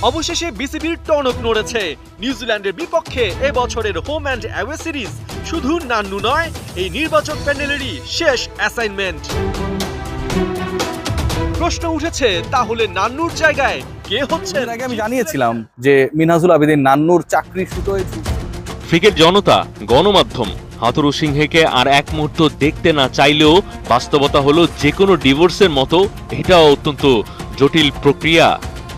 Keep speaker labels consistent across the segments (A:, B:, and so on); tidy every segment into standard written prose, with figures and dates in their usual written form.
A: অবশেষে বিসিবির টনক নড়েছে। নিউজিল্যান্ডের বিপক্ষে এবছরের হোম অ্যান্ড অ্যাওয়ে সিরিজ শুধু নান্নু নয়, এই নির্বাচক প্যানেলেরই শেষ অ্যাসাইনমেন্ট। প্রশ্ন উঠেছে, তাহলে নান্নুর জায়গায় কে হচ্ছে?
B: এর আগে আমি জানিয়েছিলাম যে মিনহাজুল আবেদিন নান্নুর চাকরিচ্যুত হয়েছে।
C: ক্রিকেট জনতা, গণমাধ্যম হাথুরু সিংহেকে আর এক মুহূর্ত দেখতে না চাইলেও বাস্তবতা হলো যে কোনো ডিভোর্সের মতো এটাও অত্যন্ত জটিল প্রক্রিয়া।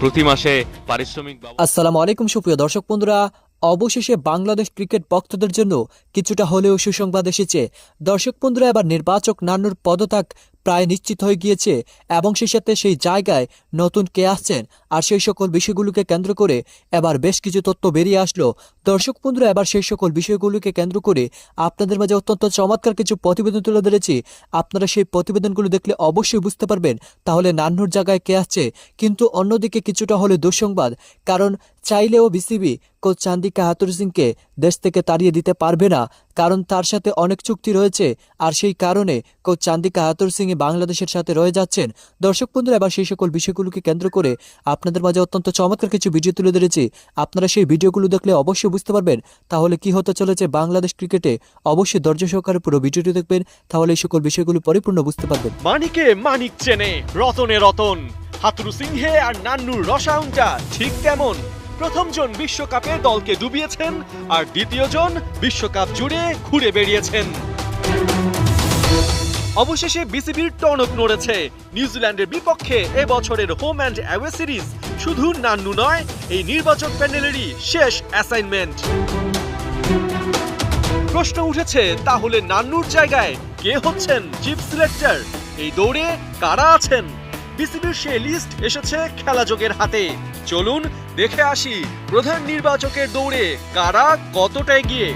C: প্রতি মাসে পারিশ্রমিক।
D: আসসালামু আলাইকুম সুপ্রিয় দর্শক বন্ধুরা, অবশেষে বাংলাদেশ ক্রিকেট ভক্তদের জন্য কিছুটা হলেও সুসংবাদ এসেছে। দর্শক বন্ধুরা, এবার নির্বাচক নান্নুর পদত্যাগ প্রায় নিশ্চিত হয়ে গিয়েছে এবং সেই সাথে সেই জায়গায় নতুন কে আসছেন আর সেই সকল বিষয়গুলোকে কেন্দ্র করে এবার বেশ কিছু তথ্য বেরিয়ে আসলো। দর্শক বন্ধুরা, এবার সেই সকল বিষয়গুলোকে কেন্দ্র করে আপনাদের মাঝে অত্যন্ত চমৎকার কিছু প্রতিবেদন তুলে ধরেছি। আপনারা সেই প্রতিবেদনগুলো দেখলে অবশ্যই বুঝতে পারবেন তাহলে নান্নুর জায়গায় কে আসছে। কিন্তু অন্যদিকে কিছুটা হলে দুঃসংবাদ, কারণ চাইলেও বিসিবি কোচ চান্দিকা হাথুরু সিংকে দেশ থেকে তাড়িয়ে দিতে পারবে না, কারণ তার সাথে অনেক চুক্তি রয়েছে আর সেই কারণে কোচ চান্দিকা হাথুরু সিং বাংলাদেশের সাথে রয়ে যাচ্ছেন। দর্শক বন্ধুরা, এবার সেই সকল বিষয়গুলোকে কেন্দ্র করে আপনাদের মাঝে অত্যন্ত চমৎকার কিছু ভিডিও তুলে ধরেছি। আপনারা সেই ভিডিওগুলো দেখলে অবশ্যই বুঝতে পারবেন তাহলে কি হতে চলেছে বাংলাদেশ ক্রিকেটে। অবশ্যই ধৈর্য সহকারে পুরো ভিডিওটি দেখবেন, তাহলে এই সকল বিষয়গুলো পরিপূর্ণ বুঝতে পারবেন।
A: মানিকে মানিক চেনে, রতনে রতন। হাথুরু সিংহে আর নান্নুর রসায়নটা ঠিক তেমন। প্রথমজন বিশ্বকাপে দলকে ডুবিয়েছেন আর দ্বিতীয়জন বিশ্বকাপ জুড়ে ঘুরে বেরিয়েছেন। অবশেষে বিসিবির টনক নড়েছে। নিউজিল্যান্ডের বিপক্ষে এবছরের হোম অ্যান্ড অ্যাওয়ে সিরিজ শুধু নান্নু নয়, এই নির্বাচক প্যানেলেরই শেষ অ্যাসাইনমেন্ট। প্রশ্ন উঠেছে, তাহলে নান্নুর জায়গায় কে হচ্ছেন চিফ সিলেক্টর? এই দৌড়ে কারা আছেন? বিসিবির সেই লিস্ট এসেছে খেলাযোগের হাতে। চলুন দেখে আসি প্রধান নির্বাচকের দৌড়ে কারা কতটা এগিয়ে।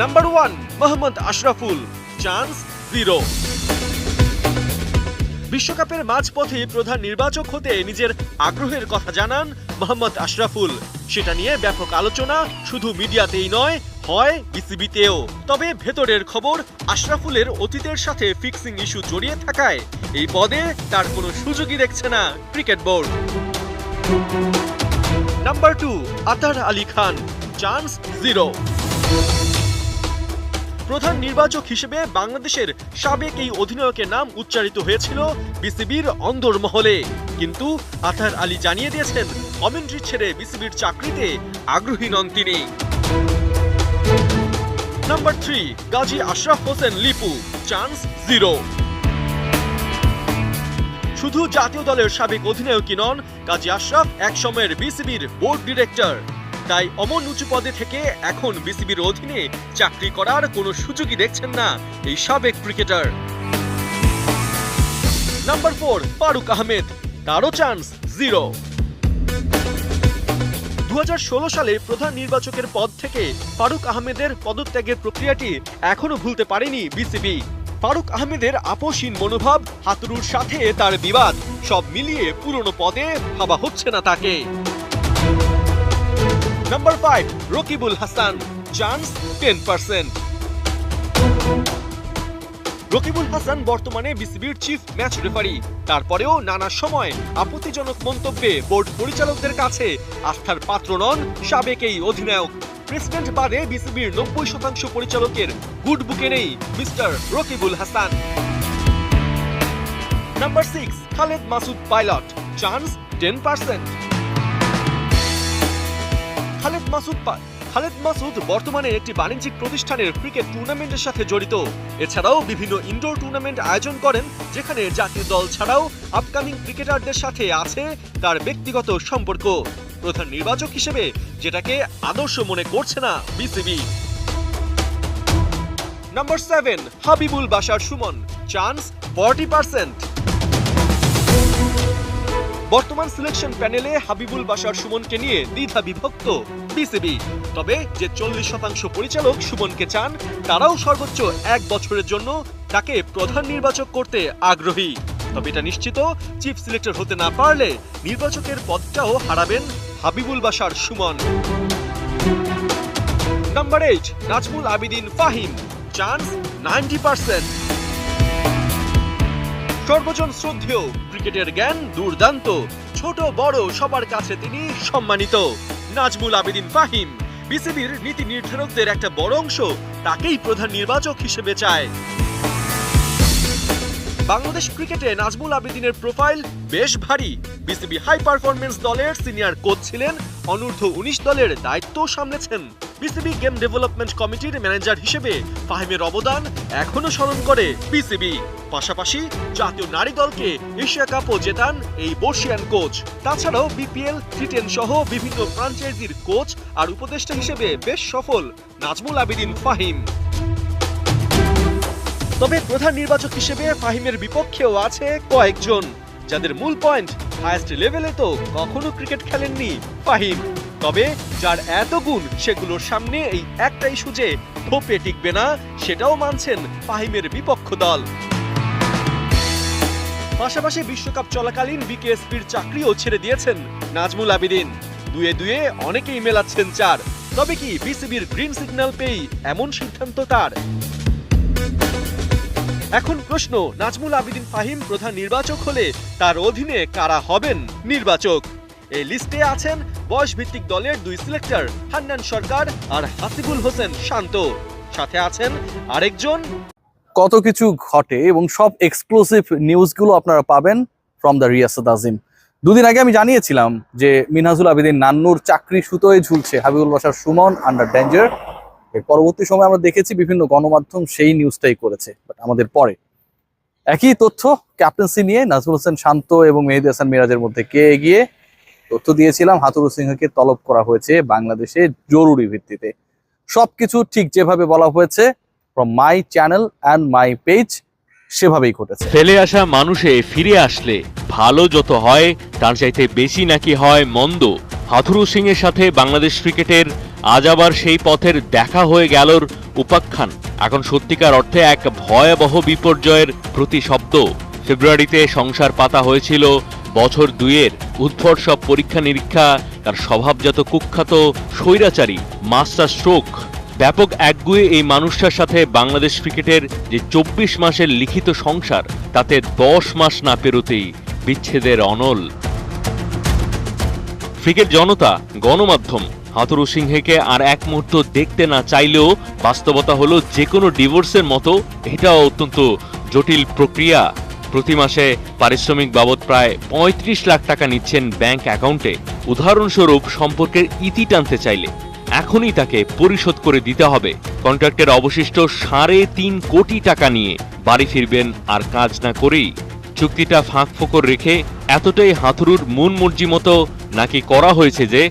A: Number 1, Mohammad Ashraful, chance 0। বিশ্বকাপের মাঝপথে প্রধান নির্বাচক হতে নিজের আগ্রহের কথা জানান মোহাম্মদ আশরাফুল। সেটা নিয়ে ব্যাপক আলোচনা শুধু মিডিয়াতেই নয়, হয় বিসিবিতেও। তবে ভেতরের খবর, আশরাফুলের অতীতের সাথে ফিক্সিং ইস্যু জড়িয়ে থাকায় এই পদে তার কোনো সুযোগই দেখছে না ক্রিকেট বোর্ড। নাম্বার 2, আতার আলী খান, চান্স 0। প্রধান নির্বাচক হিসেবে বাংলাদেশের সাবেক এই অধিনায়কের নাম উচ্চারিত হয়েছিল বিসিবির অন্দরমহলে, কিন্তু আতার আলী জানিয়ে দিয়েছেন কমেন্ট্রি ছেড়ে বিসিবির চাকরিতে আগ্রহী নন তিনি। Number 3, Gazi Ashraf Hossain Lipu, chance 0। শুধু জাতীয় দলের সাবেক অধিনায়কই নন, গাজী আশরাফ এক সময়ের বিসিবির বোর্ড ডিরেক্টর। তাই অমন উঁচু পদে থেকে এখন বিসিবির অধীনে চাকরি করার কোনো সুযোগই দেখছেন না এই সাবেক ক্রিকেটার। নাম্বার 4, ফারুক আহমেদ, তারও চান্স 0। 2016 সালে প্রধান নির্বাচকের পদ থেকে ফারুক আহমেদের পদত্যাগের প্রক্রিয়াটি এখনো ভুলতে পারেনি বিসিবি। ফারুক আহমেদের আপোষহীন মনোভাব, হাতুরুর সাথে তার বিবাদ, সব মিলিয়ে পুরনো পদে ভাবা হচ্ছে না তাকে। Number 5, Rakibul Hasan, chance 10%। রকিবুল হাসান বর্তমানে বিসিবির চিফ ম্যাচ রেফারি। তারপরেও নানা সময় আপত্তিজনক মন্তব্যে বোর্ড পরিচালকদের কাছে আস্থার পাত্র নন সাবেক এই অধিনায়ক। প্রেসিডেন্ট বাদে বিসিবির 90% পরিচালকের গুড বুকে নেই mister Rakibul Hasan. Number 6, Khaled Masud pilot, chance 10%। Khaled Masud বর্তমানে একটি বাণিজ্যিক প্রতিষ্ঠানের ক্রিকেট টুর্নামেন্টের সাথে জড়িত। এছাড়াও বিভিন্ন ইনডোর টুর্নামেন্ট আয়োজন করেন, যেখানে জাতীয় দল ছাড়াও আপকামিং ক্রিকেটারদের সাথে আছে তার ব্যক্তিগত সম্পর্ক। প্রধান নির্বাচক হিসেবে যেটাকে আদর্শ মনে করছে না BCB. Number 7, Habibul Bashar Suman, chance 40%। বর্তমান সিলেকশন প্যানেলে হাবিবুল বাশার সুমনকে নিয়ে দ্বিধা বিভক্ত বিসিবি। তবে যে 40% পরিচালক সুমনকে চান, তারাও সর্বোচ্চ 1 বছরের জন্য তাকে প্রধান নির্বাচক করতে আগ্রহী। তবে এটা নিশ্চিত, চিফ সিলেক্টর হতে না পারলে নির্বাচকের পদটাও হারাবেন হাবিবুল বাশার সুমন। Number 8, Nazmul Abedin Fahim, chance 90%। সর্বজন শ্রদ্ধেয় ক্রিকেটের জ্ঞান দুর্দান্ত, ছোট বড় সবার কাছে তিনি সম্মানিত। নাজমুল আবেদিন ফাহিম, বিসিবির নীতি নির্ধারকদের একটা বড় অংশ তাকেই প্রধান নির্বাচক হিসেবে চায়। বাংলাদেশ ক্রিকেটে নাজমুল আবেদিনের প্রোফাইল বেশ ভারী। বিসিবি হাই পারফরম্যান্স দলের সিনিয়র কোচ ছিলেন, অনূর্ধ্ব ১৯ দলের দায়িত্ব সামলেছেন। বিসিবি গেম ডেভেলপমেন্ট কমিটির ম্যানেজার হিসেবে ফাহিমের অবদান এখনো স্মরণ করে বিসিবি। পাশাপাশি জাতীয় নারী দলকে এশিয়া কাপও জেতান এই বর্ষিয়ান কোচ। তাছাড়াও বিপিএল, টি10 সহ বিভিন্ন ফ্র্যাঞ্চাইজির কোচ আর উপদেষ্টা হিসেবে বেশ সফল নাজমুল আবেদিন ফাহিম। তবে প্রধান নির্বাচক হিসেবে ফাহিমের বিপক্ষেও আছে কয়েকজন, যাদের মূল পয়েন্ট হাইয়েস্ট লেভেলে তো কখনো ক্রিকেট খেলেননি ফাহিম। তবে যার এত গুণ সেগুলোর সামনে এই একটা ইস্যু যে ধোপে টিকবে না, সেটাও মানছেন ফাহিমের বিপক্ষ দল। পাশাপাশি বিশ্বকাপ চলাকালীন বিকেএসপির চাকরিও ছেড়ে দিয়েছেন নাজমুল আবেদিন। দুয়ে দুয়ে অনেকেই মেলাচ্ছেন চার। তবে কি বিসিবির গ্রিন সিগন্যাল পেয়েই এমন সিদ্ধান্ত তার? এখন প্রশ্ন, নাজমুল আবেদিন ফাহিম প্রধান নির্বাচক হলে তার অধীনে কারা হবেন নির্বাচক? এই লিস্টে আছেন বয়সভিত্তিক দলের দুই সিলেক্টর হান্নান সরকার আর হাসিবুল হোসেন শান্ত। সাথে আছেন আরেকজন।
B: কত কিছু ঘটে এবং সব এক্সক্লুসিভ নিউজগুলো আপনারা পাবেন ফ্রম দ্য রিয়াসাত আজিম। দুদিন আগে আমি জানিয়েছিলাম যে মিনহাজুল আবেদিন নান্নুর চাকরি সুতোয় ঝুলছে, হাবিবুল বাশার সুমন আন্ডার ডেঞ্জার। এর পরবর্তী সময় আমরা দেখেছি বিভিন্ন গণমাধ্যম সেই নিউজটাই করেছে, বাট আমাদের পরে একই তথ্য ক্যাপ্টেন্সি নিয়ে নাজমুল হোসেন শান্ত এবং মেহেদী হাসান মিরাজের মধ্যে কে এগিয়ে তথ্য দিয়েছিলাম। হাথুরু সিংহকে তলব করা হয়েছে বাংলাদেশে জরুরি ভিত্তিতে। সবকিছু ঠিক যেভাবে বলা হয়েছে from my channel and my page সেভাবেই ঘটেছে।
C: ফেলে আসা মানুষে ফিরে আসলে ভালো যত হয় তার চাইতে বেশি নাকি হয় মন্দ। হাথুরু সিং এর সাথে বাংলাদেশ ক্রিকেটের আজ আবার সেই পথের দেখা হয়ে গেলর উপাখ্যান এখন সত্যিকার অর্থে এক ভয়াবহ বিপর্যয়ের প্রতিশব্দ। ফেব্রুয়ারিতে সংসার পাতা হয়েছিল বছর দুইয়ের, উদ্ভট সব পরীক্ষা নিরীক্ষা, তার স্বভাবজাত কুখ্যাত স্বৈরাচারী মাস্টার স্ট্রোক। ব্যাপক একগুঁয়ে এই মানুষটার সাথে বাংলাদেশ ক্রিকেটের যে ২৪ মাসের লিখিত সংসার, তাতে ১০ মাস না পেরোতেই বিচ্ছেদের অনল। ক্রিকেট জনতা, গণমাধ্যম হাথুরু সিংহেকে আর এক মুহূর্ত দেখতে না চাইলেও বাস্তবতা হলো যে কোনো ডিভোর্সের মতো এটাও অত্যন্ত জটিল প্রক্রিয়া। প্রতি মাসে পারিশ্রমিক বাবদ প্রায় ৩৫ লাখ টাকা নিচ্ছেন ব্যাংক অ্যাকাউন্টে। উদাহরণস্বরূপ সম্পর্কের ইতি টানতে চাইলে এখনই তাকে পরিশোধ করে দিতে হবে। কন্ট্রাক্টের অবশিষ্ট ৩.৫ কোটি টাকা নিয়ে বাড়ি ফিরবেন আর কাজ না করেই। চুক্তিটা ফাঁক ফোকর রেখে এতটাই হাথুরুর মন মর্জি মতো নাকি করা হয়েছে যে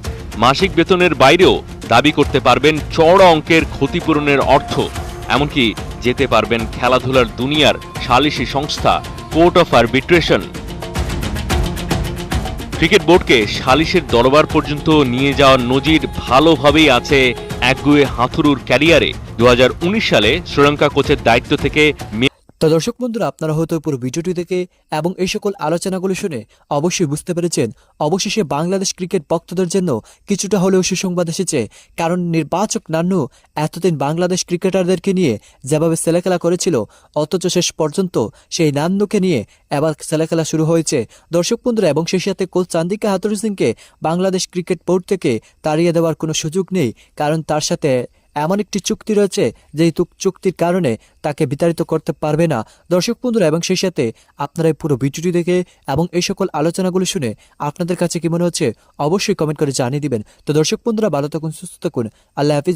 C: মাসিক বেতনের বাইরেও দাবি করতে পারবেন চড়া অঙ্কের ক্ষতিপূরণের অর্থ। এমনকি যেতে পারবেন খেলাধুলার দুনিয়ার সালিসি সংস্থা কোর্ট অফ আরবিট্রেশন। ক্রিকেট বোর্ডকে সালিসের দরবার পর্যন্ত নিয়ে যাওয়ার নজির ভালোভাবেই আছে একগুঁয়ে হাথুরুর ক্যারিয়ারে। ২০১৯ সালে শ্রীলঙ্কা কোচের দায়িত্ব থেকে
D: তো দর্শক বন্ধুরা, আপনারা হয়তো পুরো ভিডিওটি দেখে এবং এই সকল আলোচনাগুলো শুনে অবশ্যই বুঝতে পেরেছেন অবশেষে বাংলাদেশ ক্রিকেট ভক্তদের জন্য কিছুটা হলেও সুসংবাদ এসেছে। কারণ নির্বাচক নান্নু এতদিন বাংলাদেশ ক্রিকেটারদেরকে নিয়ে যেভাবে ছেলেখেলা করেছিল, অথচ শেষ পর্যন্ত সেই নান্নুকে নিয়ে এবার ছেলেখেলা শুরু হয়েছে দর্শক বন্ধুরা। এবং সেই সাথে কোচ চান্দিকা হাথুরু সিংকে বাংলাদেশ ক্রিকেট বোর্ড থেকে তাড়িয়ে দেওয়ার কোনো সুযোগ নেই, কারণ তার সাথে এমন একটি চুক্তি রয়েছে যে চুক্তির কারণে তাকে বিতাড়িত করতে পারবে না দর্শক বন্ধুরা। এবং সেই সাথে আপনারা এই পুরো ভিডিওটি দেখে এবং এই সকল আলোচনাগুলো শুনে আপনাদের কাছে কি মনে হচ্ছে অবশ্যই কমেন্ট করে জানিয়ে দিবেন। তো দর্শক বন্ধুরা, ভালো থাকুন, সুস্থ থাকুন, আল্লাহ হাফিজ।